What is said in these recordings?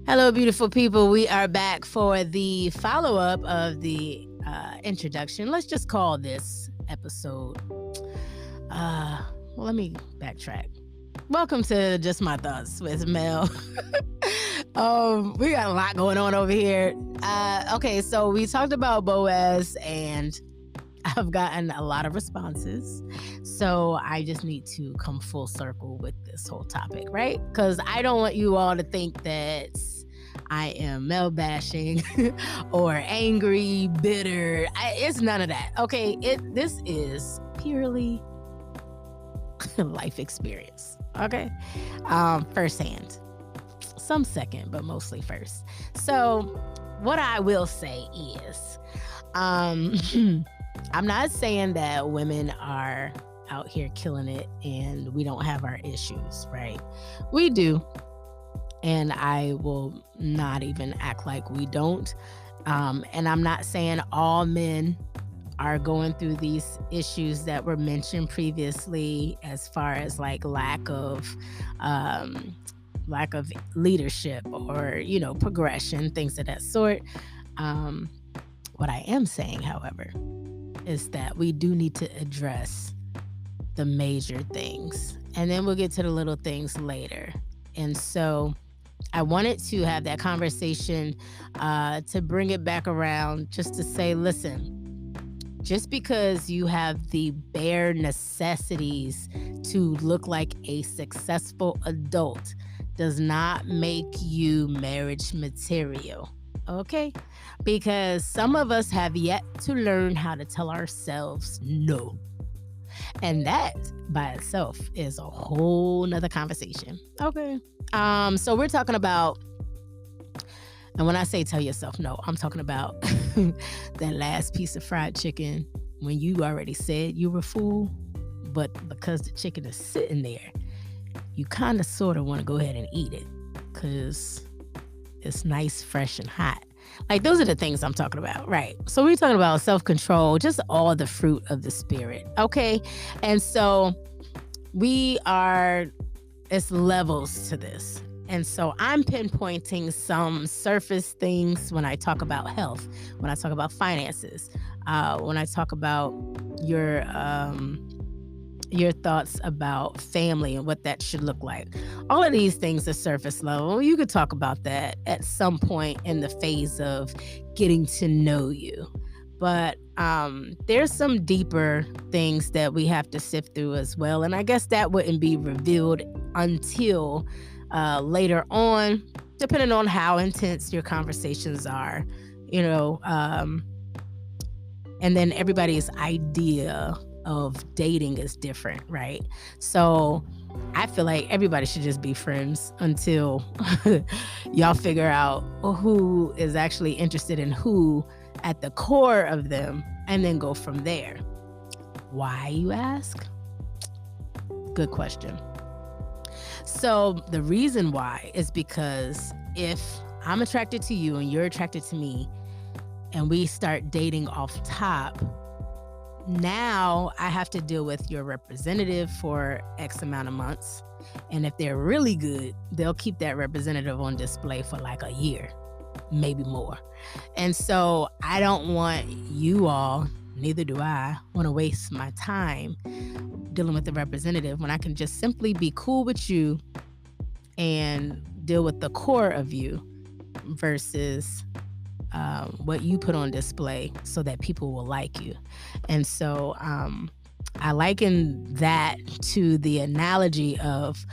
Hello, beautiful people. We are back for the follow-up of the introduction. Let's just call this episode. Let me backtrack. Welcome to Just My Thoughts with Mel. We got a lot going on over here. Okay, so we talked about Boaz, and I've gotten a lot of responses. So I just need to come full circle with this whole topic, right? Because I don't want you all to think that I am Mel bashing or angry, bitter. It's none of that. Okay, this is purely life experience. Okay, firsthand, some second, but mostly first. So what I will say is, I'm not saying that women are out here killing it and we don't have our issues, right? We do. And I will not even act like we don't. And I'm not saying all men are going through these issues that were mentioned previously, as far as like lack of leadership or, progression, things of that sort. What I am saying, however, is that we do need to address the major things, and then we'll get to the little things later. And so I wanted to have that conversation to bring it back around, just to say, listen, just because you have the bare necessities to look like a successful adult does not make you marriage material. Okay? Because some of us have yet to learn how to tell ourselves no. And that by itself is a whole nother conversation. Okay. So we're talking about, and when I say tell yourself no, I'm talking about that last piece of fried chicken when you already said you were full, but because the chicken is sitting there, you kind of sort of want to go ahead and eat it because it's nice, fresh, and hot. Like, those are the things I'm talking about, right? So we're talking about self-control, just all the fruit of the spirit, okay? And so it's levels to this. And so I'm pinpointing some surface things when I talk about health, when I talk about finances, when I talk about your thoughts about family and what that should look like. All of these things are surface level. You could talk about that at some point in the phase of getting to know you. But there's some deeper things that we have to sift through as well. And I guess that wouldn't be revealed until later on, depending on how intense your conversations are, and then everybody's idea of dating is different, right? So I feel like everybody should just be friends until y'all figure out who is actually interested in who at the core of them, and then go from there. Why, you ask? Good question. So the reason why is because if I'm attracted to you and you're attracted to me and we start dating off top, now I have to deal with your representative for X amount of months. And if they're really good, they'll keep that representative on display for like a year, maybe more. And so I don't want you all, neither do I, want to waste my time dealing with the representative when I can just simply be cool with you and deal with the core of you versus what you put on display so that people will like you. And so I liken that to the analogy of,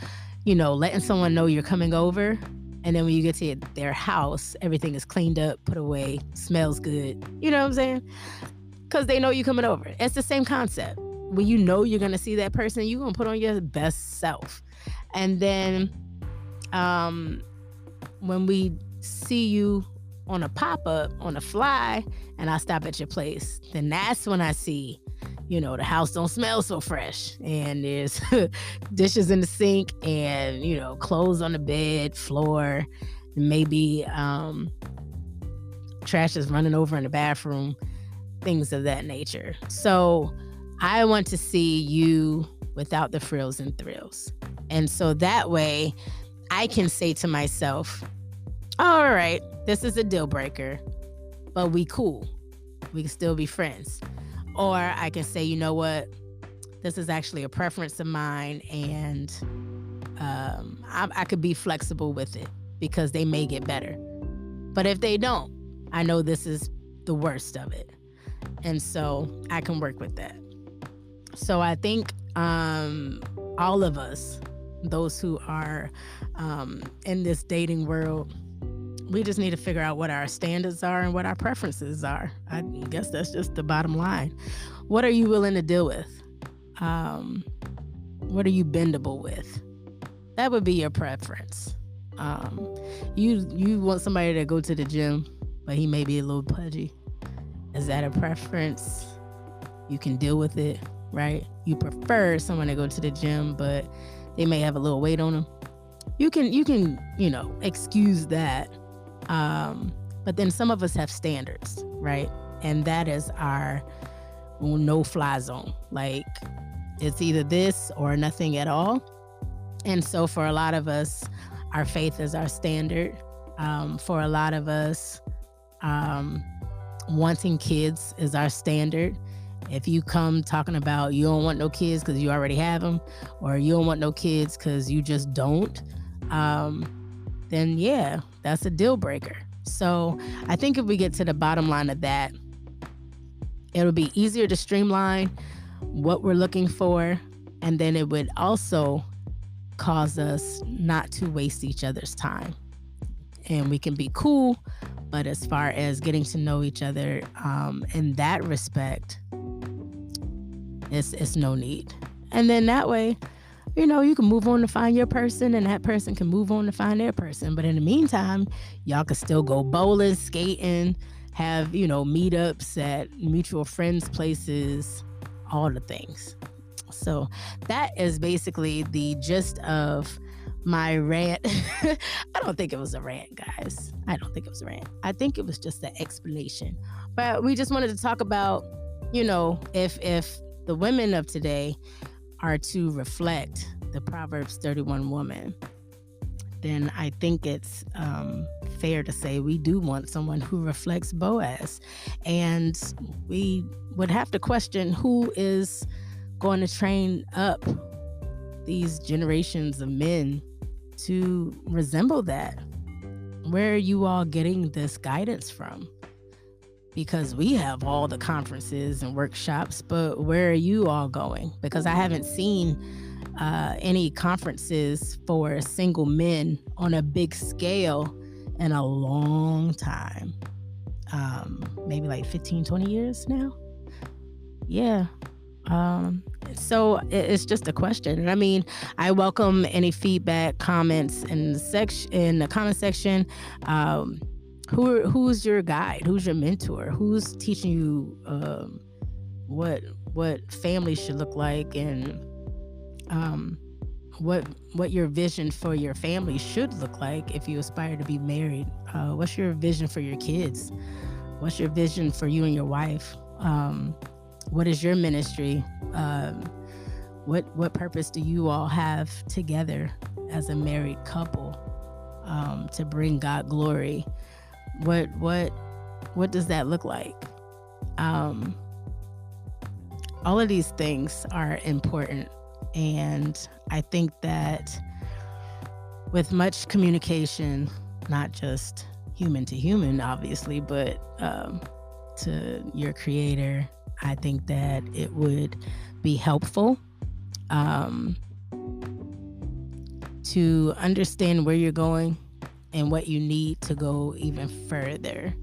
letting someone know you're coming over, and then when you get to their house, everything is cleaned up, put away, smells good. You know what I'm saying? Because they know you're coming over. It's the same concept. When you know you're going to see that person, you're going to put on your best self. And then when we see you on a pop-up, on a fly, and I stop at your place, then that's when I see, the house don't smell so fresh, and there's dishes in the sink, and, clothes on the bed, floor, maybe trash is running over in the bathroom, things of that nature. So I want to see you without the frills and thrills. And so that way I can say to myself, all right, this is a deal breaker, but we cool. We can still be friends. Or I can say, you know what? This is actually a preference of mine, and I could be flexible with it because they may get better. But if they don't, I know this is the worst of it. And so I can work with that. So I think all of us, those who are in this dating world, we just need to figure out what our standards are and what our preferences are. I guess that's just the bottom line. What are you willing to deal with? What are you bendable with? That would be your preference. You want somebody to go to the gym, but he may be a little pudgy. Is that a preference? You can deal with it, right? You prefer someone to go to the gym, but they may have a little weight on them. You can excuse that. But then some of us have standards, right? And that is our no-fly zone. Like, it's either this or nothing at all. And so for a lot of us, our faith is our standard. For a lot of us, wanting kids is our standard. If you come talking about you don't want no kids because you already have them, or you don't want no kids because you just don't, then yeah, that's a deal breaker. So I think if we get to the bottom line of that, it'll be easier to streamline what we're looking for, and then it would also cause us not to waste each other's time. And we can be cool, but as far as getting to know each other in that respect, it's no need. And then that way, you can move on to find your person, and that person can move on to find their person. But in the meantime, y'all can still go bowling, skating, have, meetups at mutual friends' places, all the things. So that is basically the gist of my rant. I don't think it was a rant, guys. I don't think it was a rant. I think it was just an explanation. But we just wanted to talk about, if the women of today are to reflect the Proverbs 31 woman, then I think it's fair to say we do want someone who reflects Boaz. And we would have to question who is going to train up these generations of men to resemble that. Where are you all getting this guidance from? Because we have all the conferences and workshops, but where are you all going? Because I haven't seen any conferences for single men on a big scale in a long time. Maybe like 15, 20 years now. Yeah. So it's just a question. And I mean, I welcome any feedback, comments in the comment section. Who's your guide? Who's your mentor? Who's teaching you what family should look like, and what your vision for your family should look like if you aspire to be married? What's your vision for your kids? What's your vision for you and your wife? What is your ministry? What purpose do you all have together as a married couple to bring God glory? What does that look like? All of these things are important, and I think that with much communication, not just human to human, obviously, but to your creator, I think that it would be helpful to understand where you're going and what you need to go even further.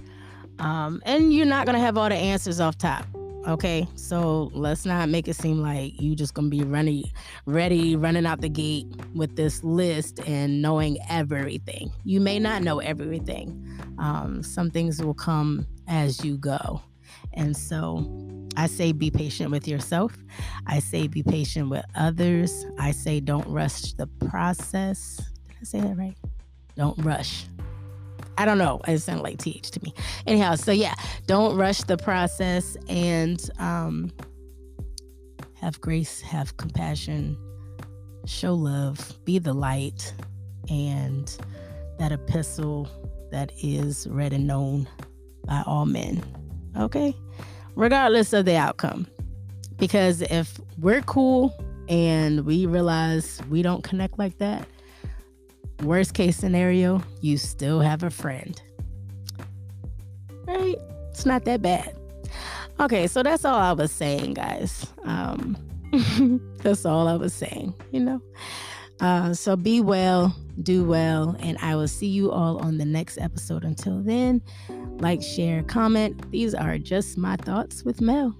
And you're not going to have all the answers off top. Okay, so let's not make it seem like you just gonna be running out the gate with this list and knowing everything. You may not know everything. Some things will come as you go. And so I say be patient with yourself. I say be patient with others. I say don't rush the process. Did I say that right? Don't rush. I don't know. It sounded like TH to me. Anyhow, so yeah, don't rush the process, and have grace, have compassion, show love, be the light, and that epistle that is read and known by all men. Okay? Regardless of the outcome. Because if we're cool and we realize we don't connect like that, worst case scenario, you still have a friend. Right? It's not that bad. Okay, so that's all I was saying, guys. That's all I was saying, So be well, do well, and I will see you all on the next episode. Until then, like, share, comment. These are just my thoughts with Mel.